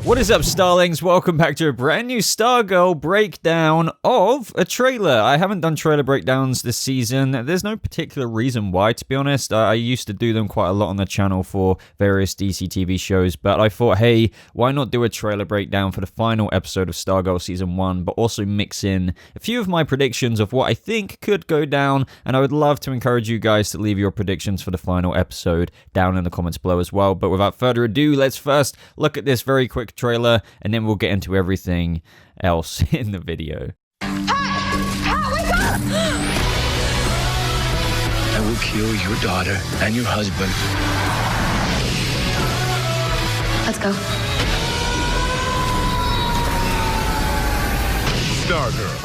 What is up, Starlings? Welcome back to a brand new Stargirl breakdown of a trailer. I haven't done trailer breakdowns this season. There's no particular reason why, to be honest. I used to do them quite a lot on the channel for various DC TV shows, but I thought, hey, why not do a trailer breakdown for the final episode of Stargirl Season 1, but also mix in a few of my predictions of what I think could go down, and I would love to encourage you guys to leave your predictions for the final episode down in the comments below as well. But without further ado, let's first look at this very quick trailer, and then we'll get into everything else in the video. Wake up! I will kill your daughter and your husband. Let's go. Stargirl.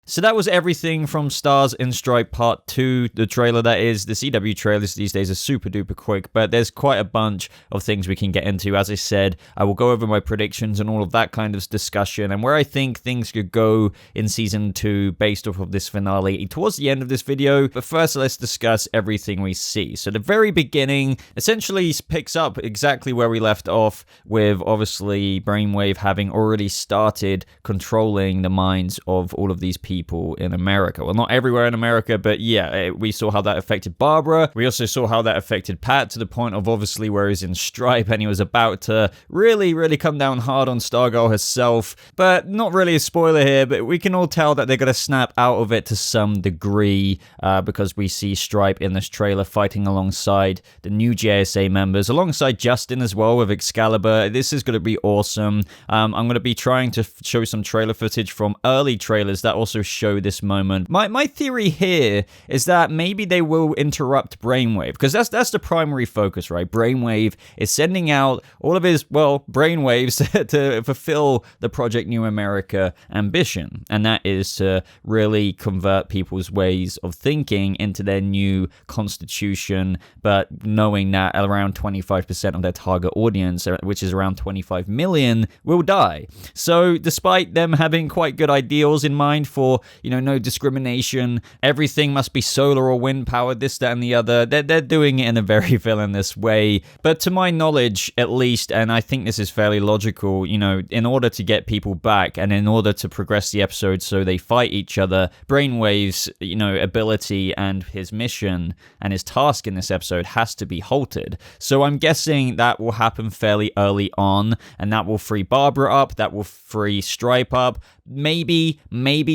So that was everything from Stars in Stripe Part 2, the trailer that is. The CW trailers these days are super duper quick, but there's quite a bunch of things we can get into. As I said, I will go over my predictions and all of that kind of discussion and where I think things could go in Season 2 based off of this finale towards the end of this video. But first, let's discuss everything we see. So the very beginning essentially picks up exactly where we left off, with obviously Brainwave having already started controlling the minds of all of these people in America. Well, not everywhere in America, but yeah, we saw how that affected Barbara. We also saw how that affected Pat, to the point of obviously where he's in S.T.R.I.P.E. and he was about to really come down hard on Stargirl herself. But not really a spoiler here, but we can all tell that they're going to snap out of it to some degree, because we see S.T.R.I.P.E. in this trailer fighting alongside the new JSA members, alongside Justin as well with Excalibur. This is going to be awesome. I'm going to be trying to show some trailer footage from early trailers that also show this moment. My theory here is that maybe they will interrupt Brainwave, because that's the primary focus, right? Brainwave is sending out all of his, well, brainwaves to fulfill the Project New America ambition, and that is to really convert people's ways of thinking into their new constitution, but knowing that around 25% of their target audience, which is around 25 million, will die. So despite them having quite good ideals in mind for, no discrimination, everything must be solar or wind powered, this, that, and the other, they're doing it in a very villainous way. But to my knowledge, at least, and I think this is fairly logical, in order to get people back and in order to progress the episode so they fight each other, Brainwave's, ability and his mission and his task in this episode has to be halted. So I'm guessing that will happen fairly early on, and that will free Barbara up, that will free S.T.R.I.P.E. up. Maybe,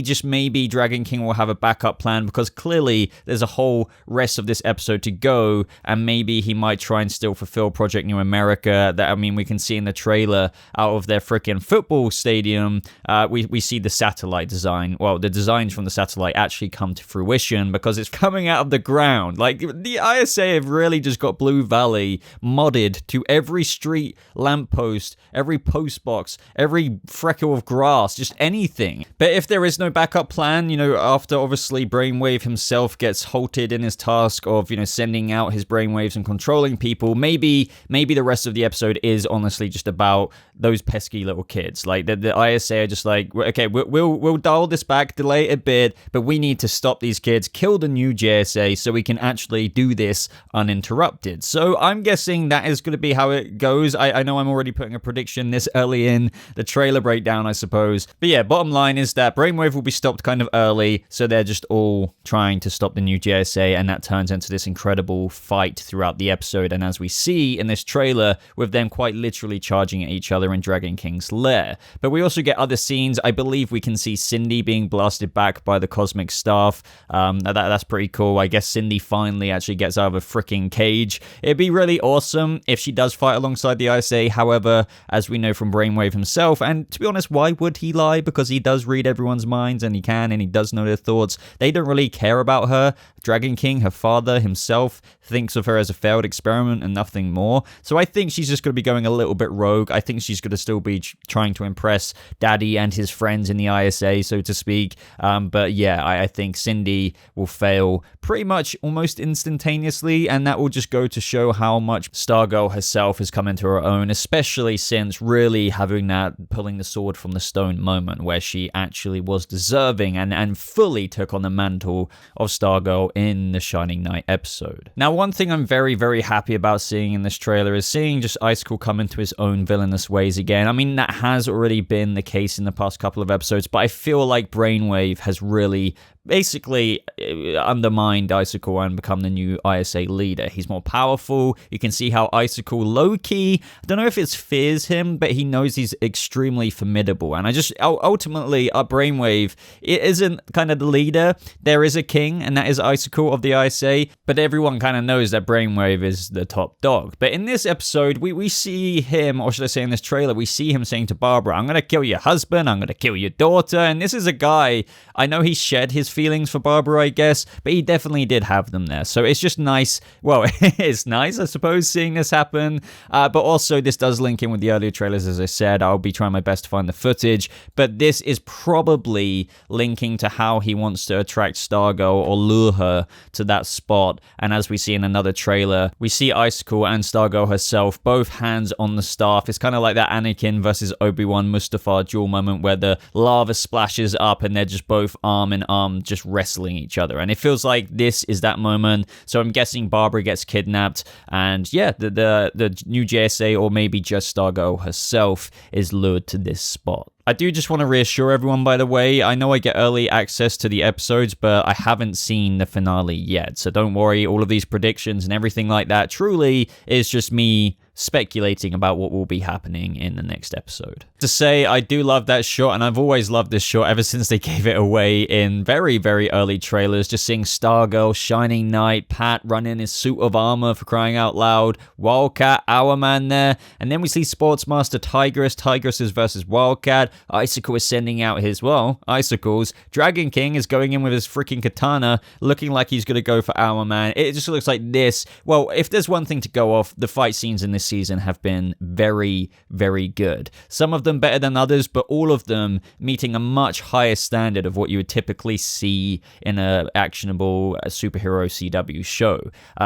just maybe, Dragon King will have a backup plan, because clearly there's a whole rest of this episode to go, and maybe he might try and still fulfill Project New America. That, we can see in the trailer out of their freaking football stadium, we see the satellite design. Well, the designs from the satellite actually come to fruition because it's coming out of the ground. Like, the ISA have really just got Blue Valley modded to every street lamppost, every post box, every freckle of grass, just anything. But if there is no backup plan, after obviously Brainwave himself gets halted in his task of, sending out his brainwaves and controlling people, maybe the rest of the episode is honestly just about those pesky little kids. Like, the ISA are just like, okay, we'll dial this back, delay it a bit, but we need to stop these kids, kill the new JSA so we can actually do this uninterrupted. So I'm guessing that is going to be how it goes. I know I'm already putting a prediction this early in the trailer breakdown, I suppose. But yeah, bottom line is that Brainwave will be stopped kind of early, so they're just all trying to stop the new JSA, and that turns into this incredible fight throughout the episode. And as we see in this trailer, with them quite literally charging at each other in Dragon King's lair. But we also get other scenes. I believe we can see Cindy being blasted back by the cosmic staff. That's pretty cool. I guess Cindy finally actually gets out of a freaking cage. It'd be really awesome if she does fight alongside the ISA. However, as we know from Brainwave himself, and to be honest, why would he lie? Because he does read everyone's minds, and he does know their thoughts. They don't really care about her. Dragon King, her father himself, thinks of her as a failed experiment and nothing more. So I think she's just going to be going a little bit rogue. I think she's going to still be trying to impress Daddy and his friends in the ISA, so to speak. But yeah, I think Cindy will fail pretty much almost instantaneously, and that will just go to show how much Stargirl herself has come into her own, especially since really having that pulling the sword from the stone moment, where she actually was deserving and fully took on the mantle of Stargirl in the Shining Knight episode. Now, one thing I'm very, very happy about seeing in this trailer is seeing just Icicle come into his own villainous ways again. I mean, that has already been the case in the past couple of episodes, but I feel like Brainwave has really basically undermined Icicle and become the new ISA leader. He's more powerful. You can see how Icicle low-key, I don't know if it's fears him, but he knows he's extremely formidable. And I just, ultimately, Brainwave, it isn't kind of the leader. There is a king, and that is Icicle of the ISA, but everyone kind of knows that Brainwave is the top dog. But in this episode, we see him, or should I say in this trailer, we see him saying to Barbara, I'm going to kill your husband, I'm going to kill your daughter. And this is a guy, I know he shed his feelings for Barbara, I guess, but he definitely did have them there. So it's just nice. Well, it's nice, I suppose, seeing this happen. But also, this does link in with the earlier trailers, as I said. I'll be trying my best to find the footage. But this is probably linking to how he wants to attract Stargirl or lure her to that spot. And as we see in another trailer, we see Icicle and Stargirl herself, both hands on the staff. It's kind of like that Anakin versus Obi-Wan Mustafar duel moment where the lava splashes up and they're just both arm in arm just wrestling each other, and it feels like this is that moment. So I'm guessing Barbara gets kidnapped, and yeah, the new JSA, or maybe just Stargirl herself, is lured to this spot. I do just want to reassure everyone, by the way, I know I get early access to the episodes, but I haven't seen the finale yet, so don't worry, all of these predictions and everything like that truly is just me speculating about what will be happening in the next episode. To say, I do love that shot, and I've always loved this shot ever since they gave it away in very, very early trailers. Just seeing Stargirl, Shining Knight, Pat run in his suit of armor, for crying out loud, Wildcat, Hourman there, and then we see Sportsmaster Tigress is versus Wildcat, Icicle is sending out his, well, Icicles, Dragon King is going in with his freaking katana, looking like he's gonna go for Hourman. It just looks like this. Well, if there's one thing to go off, the fight scenes in this season have been very, very good. Some of them better than others, but all of them meeting a much higher standard of what you would typically see in a actionable superhero CW show.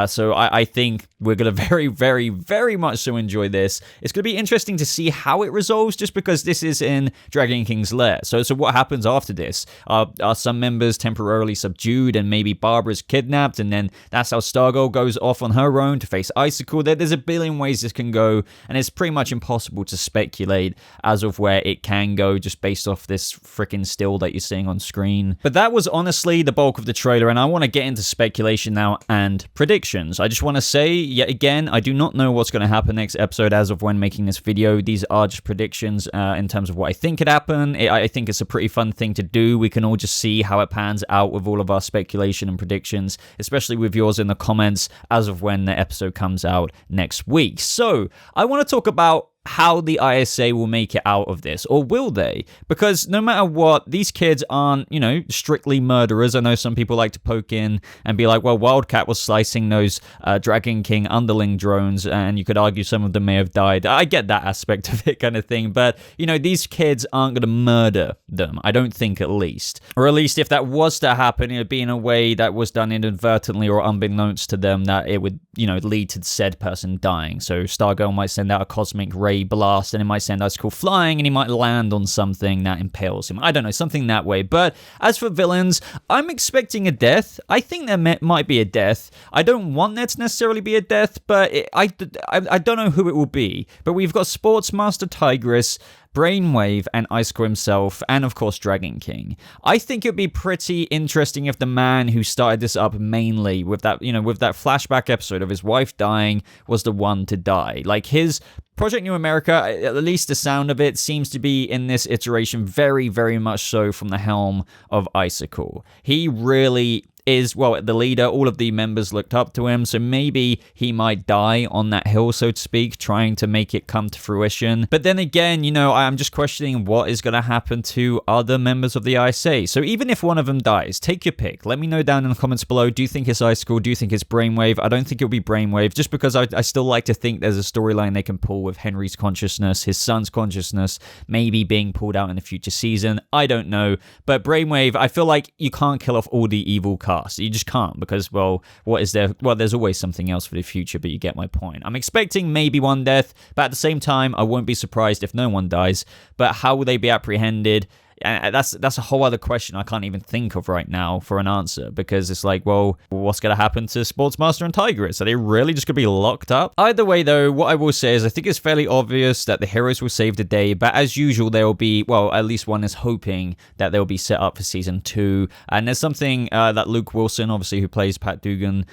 So I think we're going to very, very, very much so enjoy this. It's going to be interesting to see how it resolves, just because this is in Dragon King's lair. So what happens after this? Are some members temporarily subdued and maybe Barbara's kidnapped, and then that's how Stargirl goes off on her own to face Icicle? There's a billion ways this can go, and it's pretty much impossible to speculate as of where it can go just based off this freaking still that you're seeing on screen. But that was honestly the bulk of the trailer, and I want to get into speculation now and predictions. I just want to say, yet again, I do not know what's going to happen next episode as of when making this video. These are just predictions in terms of what I think could happen. I think it's a pretty fun thing to do. We can all just see how it pans out with all of our speculation and predictions, especially with yours in the comments as of when the episode comes out next week. So, I want to talk about how the ISA will make it out of this, or will they? Because no matter what, these kids aren't, strictly murderers. I know some people like to poke in and be like, well, Wildcat was slicing those Dragon King underling drones, and you could argue some of them may have died. I get that aspect of it kind of thing, but, these kids aren't going to murder them, I don't think, at least. Or at least if that was to happen, it would be in a way that was done inadvertently or unbeknownst to them, that it would, lead to said person dying. So Stargirl might send out a cosmic ray blast, and it might send Icicle flying, and he might land on something that impales him. I don't know, something that way. But as for villains, I'm expecting a death. I think there might be a death. I don't want there to necessarily be a death, but I don't know who it will be. But we've got Sportsmaster Tigress, Brainwave, and Icicle himself, and of course Dragon King. I think it'd be pretty interesting if the man who started this up mainly with that, with that flashback episode of his wife dying, was the one to die. Like, his Project New America, at least the sound of it, seems to be in this iteration very, very much so from the helm of Icicle. He really is, well, the leader. All of the members looked up to him, so maybe he might die on that hill, so to speak, trying to make it come to fruition. But then again, I'm just questioning what is going to happen to other members of the ISA. So even if one of them dies, take your pick. Let me know down in the comments below. Do you think it's Icicle? Do you think it's Brainwave? I don't think it'll be Brainwave, just because I still like to think there's a storyline they can pull with Henry's consciousness, his son's consciousness, maybe being pulled out in a future season. I don't know. But Brainwave, I feel like you can't kill off all the evil cast. You just can't, because, well, what is there? Well, there's always something else for the future, but you get my point. I'm expecting maybe one death, but at the same time, I won't be surprised if no one dies. But how will they be apprehended? that's a whole other question I can't even think of right now for an answer, because it's like, well, what's going to happen to Sportsmaster and Tigress? Are they really just going to be locked up? Either way, though, what I will say is I think it's fairly obvious that the heroes will save the day, but as usual, there will be, well, at least one is hoping that they'll be set up for season 2. And there's something that Luke Wilson, obviously, who plays Pat Dugan,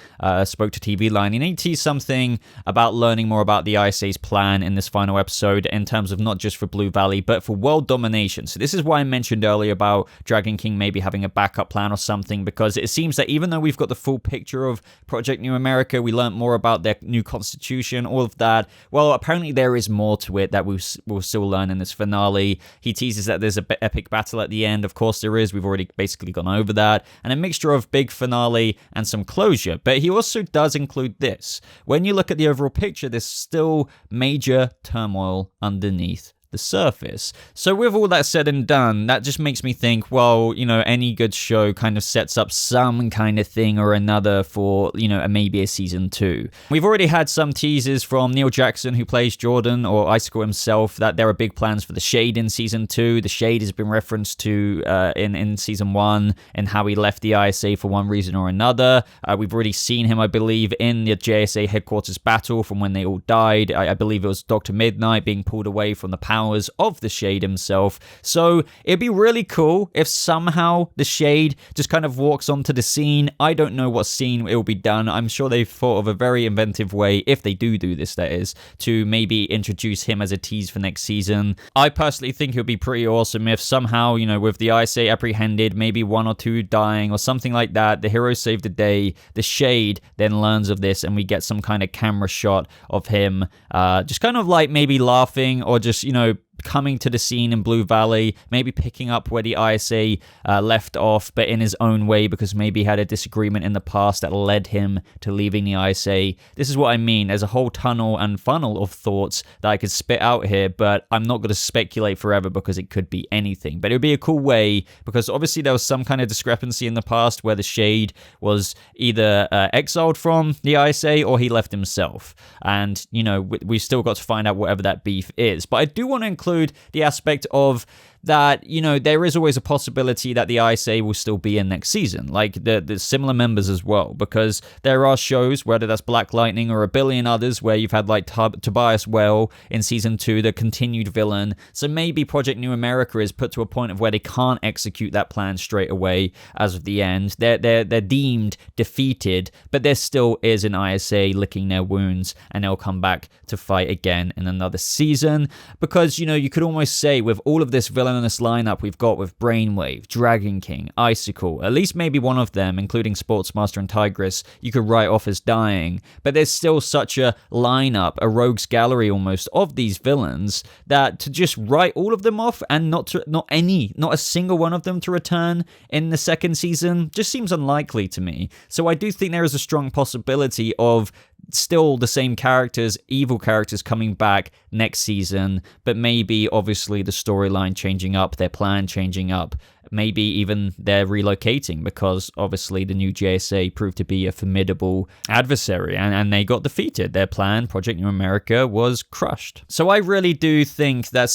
spoke to TV Line. And he teased something about learning more about the ISA's plan in this final episode in terms of not just for Blue Valley, but for world domination. So this is why I mentioned earlier about Dragon King maybe having a backup plan or something, because it seems that even though we've got the full picture of Project New America, we learned more about their new constitution, all of that. Well, apparently there is more to it that we'll still learn in this finale. He teases that there's an epic battle at the end. Of course there is. We've already basically gone over that. And a mixture of big finale and some closure. But he also does include this. When you look at the overall picture, there's still major turmoil underneath the surface. So with all that said and done, that just makes me think, well, you know, any good show kind of sets up some kind of thing or another for, you know, maybe a season 2. We've already had some teases from Neil Jackson, who plays Jordan, or Icicle himself, that there are big plans for the Shade in season 2. The Shade has been referenced to in season 1 and how he left the ISA for one reason or another. We've already seen him, I believe, in the JSA headquarters battle from when they all died. I believe it was Dr. Midnight being pulled away from the powers of the Shade himself. So it'd be really cool if somehow the Shade just kind of walks onto the scene. I don't know what scene it will be done. I'm sure they've thought of a very inventive way, if they do this, that is, to maybe introduce him as a tease for next season. I personally think it would be pretty awesome if somehow, you know, with the ISA apprehended, maybe 1 or 2 dying or something like that, the heroes save the day, the Shade then learns of this, and we get some kind of camera shot of him just kind of like maybe laughing, or just, you know, coming to the scene in Blue Valley, maybe picking up where the ISA left off, but in his own way, because maybe he had a disagreement in the past that led him to leaving the ISA. This is what I mean. There's a whole tunnel and funnel of thoughts that I could spit out here, but I'm not going to speculate forever because it could be anything. But it would be a cool way, because obviously there was some kind of discrepancy in the past where the Shade was either exiled from the ISA or he left himself. And, you know, we've still got to find out whatever that beef is. But I do want to include the aspect of that, you know, there is always a possibility that the ISA will still be in next season, like the similar members as well, because there are shows, whether that's Black Lightning or a billion others, where you've had like Tobias Well in season 2, the continued villain. So maybe Project New America is put to a point of where they can't execute that plan straight away as of the end. They're deemed defeated, but there still is an ISA licking their wounds, and they'll come back to fight again in another season. Because, you know, you could almost say with all of this villainous lineup we've got with Brainwave, Dragon King, Icicle, at least maybe one of them, including Sportsmaster and Tigress, you could write off as dying. But there's still such a lineup, a rogues gallery almost, of these villains, that to just write all of them off and not a single one of them to return in the second season just seems unlikely to me. So I do think there is a strong possibility of still the same characters, evil characters, coming back next season, but maybe obviously the storyline changing up, their plan changing up, maybe even they're relocating, because obviously the new JSA proved to be a formidable adversary, and they got defeated. Their plan, Project New America, was crushed. So I really do think that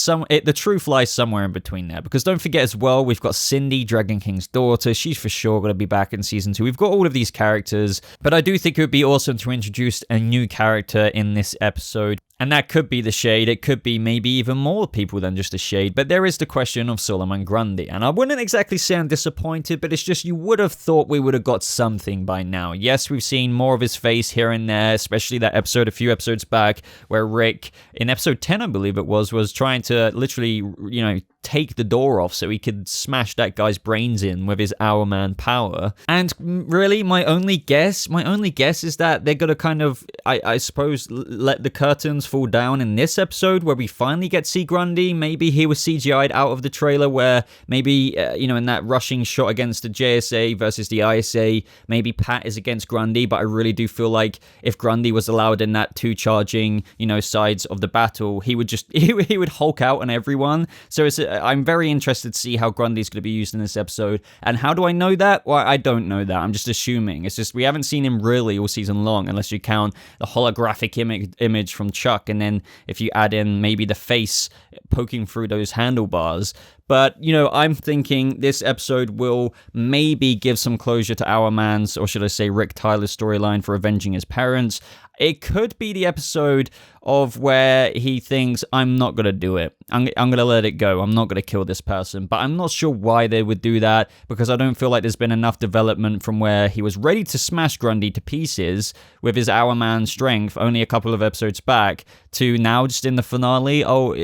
the truth lies somewhere in between there, because don't forget as well, we've got Cindy, Dragon King's daughter. She's for sure going to be back in season 2. We've got all of these characters, but I do think it would be awesome to introduce a new character in this episode. And that could be the Shade. It could be maybe even more people than just the Shade. But there is the question of Solomon Grundy. And I wouldn't exactly say I'm disappointed, but it's just you would have thought we would have got something by now. Yes, we've seen more of his face here and there, especially that episode a few episodes back where Rick, in episode 10, I believe it was trying to literally, you know, take the door off so he could smash that guy's brains in with his Hourman power. And really, my only guess is that they're going to kind of, I suppose, let the curtains fall down in this episode where we finally get to see Grundy. Maybe he was CGI'd out of the trailer, where maybe, you know, in that rushing shot against the JSA versus the ISA, maybe Pat is against Grundy, but I really do feel like if Grundy was allowed in that 2 charging, you know, sides of the battle, he would just, he would Hulk out on everyone. So I'm very interested to see how Grundy's going to be used in this episode. And how do I know that? Well, I don't know that. I'm just assuming. It's just we haven't seen him really all season long, unless you count the holographic image from Chuck, and then if you add in maybe the face poking through those handlebars. But, you know, I'm thinking this episode will maybe give some closure to Our Man's, or should I say Rick Tyler's storyline for avenging his parents. It could be the episode of where he thinks, I'm not going to do it. I'm going to let it go. I'm not going to kill this person. But I'm not sure why they would do that, because I don't feel like there's been enough development from where he was ready to smash Grundy to pieces with his Our Man strength only a couple of episodes back to now just in the finale, oh,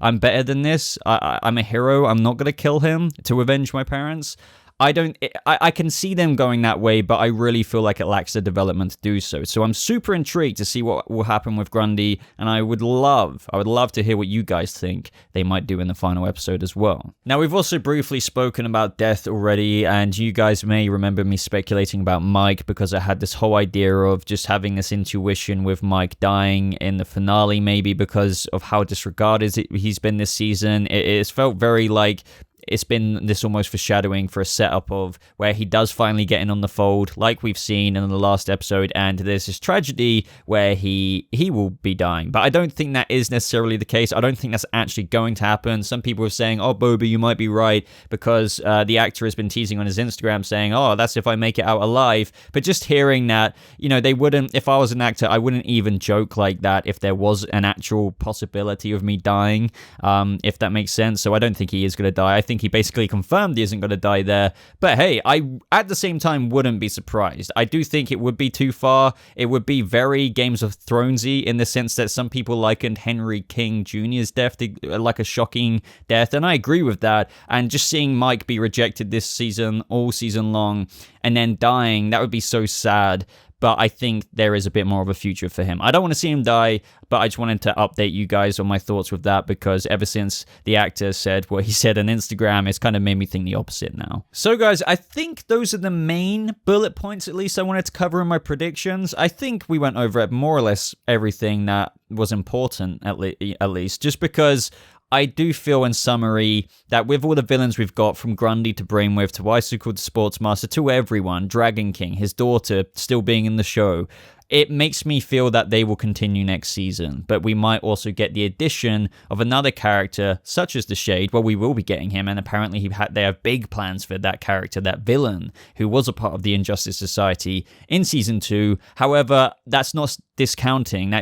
I'm better than this. I'm a hero. I'm not going to kill him to avenge my parents. I can see them going that way, but I really feel like it lacks the development to do so. So I'm super intrigued to see what will happen with Grundy, and I would love to hear what you guys think they might do in the final episode as well. Now, we've also briefly spoken about death already, and you guys may remember me speculating about Mike, because I had this whole idea of just having this intuition with Mike dying in the finale, maybe because of how disregarded he's been this season. It's felt very like it's been this almost foreshadowing for a setup of where he does finally get in on the fold, like we've seen in the last episode, and there's this tragedy where he will be dying. But I don't think that is necessarily the case. I don't think that's actually going to happen. Some people are saying, oh, Boba, you might be right, because the actor has been teasing on his Instagram saying, oh, that's if I make it out alive. But just hearing that, you know, they wouldn't, if I was an actor, I wouldn't even joke like that if there was an actual possibility of me dying, if that makes sense. So I don't think he is going to die. I think he basically confirmed he isn't going to die there. But hey, I at the same time wouldn't be surprised. I do think it would be too far. It would be very Games of Thronesy in the sense that some people likened Henry King Jr.'s death to like a shocking death, and I agree with that. And just seeing Mike be rejected this season, all season long, and then dying, that would be so sad. But I think there is a bit more of a future for him. I don't want to see him die, but I just wanted to update you guys on my thoughts with that, because ever since the actor said what he said on Instagram, it's kind of made me think the opposite now. So guys, I think those are the main bullet points, at least I wanted to cover in my predictions. I think we went over more or less everything that was important, at least, just because I do feel, in summary, that with all the villains we've got, from Grundy to Brainwave to Icicle to Sportsmaster to everyone, Dragon King, his daughter still being in the show, it makes me feel that they will continue next season. But we might also get the addition of another character, such as the Shade. Well, we will be getting him, and apparently they have big plans for that character, that villain, who was a part of the Injustice Society in Season 2. However, that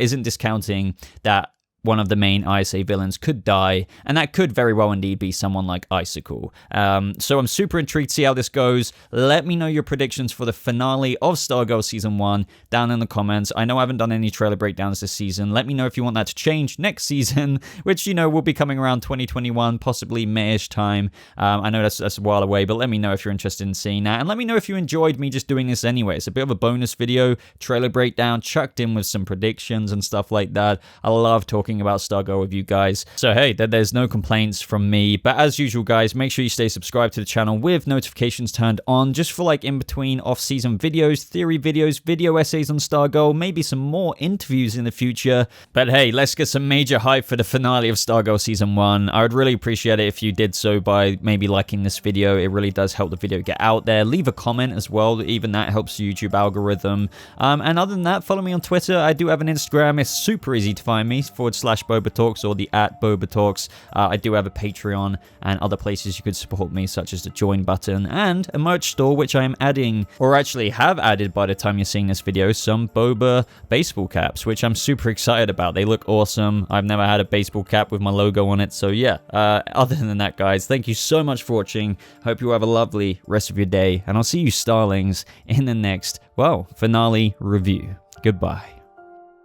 isn't discounting that one of the main ISA villains could die, and that could very well indeed be someone like Icicle. So I'm super intrigued to see how this goes. Let me know your predictions for the finale of Stargirl Season 1 down in the comments. I know I haven't done any trailer breakdowns this season. Let me know if you want that to change next season, which, you know, will be coming around 2021, possibly May-ish time. I know that's a while away, but let me know if you're interested in seeing that, and let me know if you enjoyed me just doing this anyway. It's a bit of a bonus video, trailer breakdown, chucked in with some predictions and stuff like that. I love talking about Stargirl with you guys. So hey, there's no complaints from me. But as usual, guys, make sure you stay subscribed to the channel with notifications turned on, just for like in between off-season videos, theory videos, video essays on Stargirl, maybe some more interviews in the future. But hey, let's get some major hype for the finale of Stargirl Season 1. I would really appreciate it if you did so by maybe liking this video. It really does help the video get out there. Leave a comment as well. Even that helps the YouTube algorithm. And other than that, follow me on Twitter. I do have an Instagram. It's super easy to find me, /BobaTalks or the @BobaTalks. I do have a Patreon and other places you could support me, such as the join button and a merch store, which I am adding, or actually have added by the time you're seeing this video, some Boba baseball caps, which I'm super excited about. They look awesome. I've never had a baseball cap with my logo on it, so yeah. Other than that, guys, thank you so much for watching. Hope you have a lovely rest of your day, and I'll see you starlings in the next, well, finale review. Goodbye.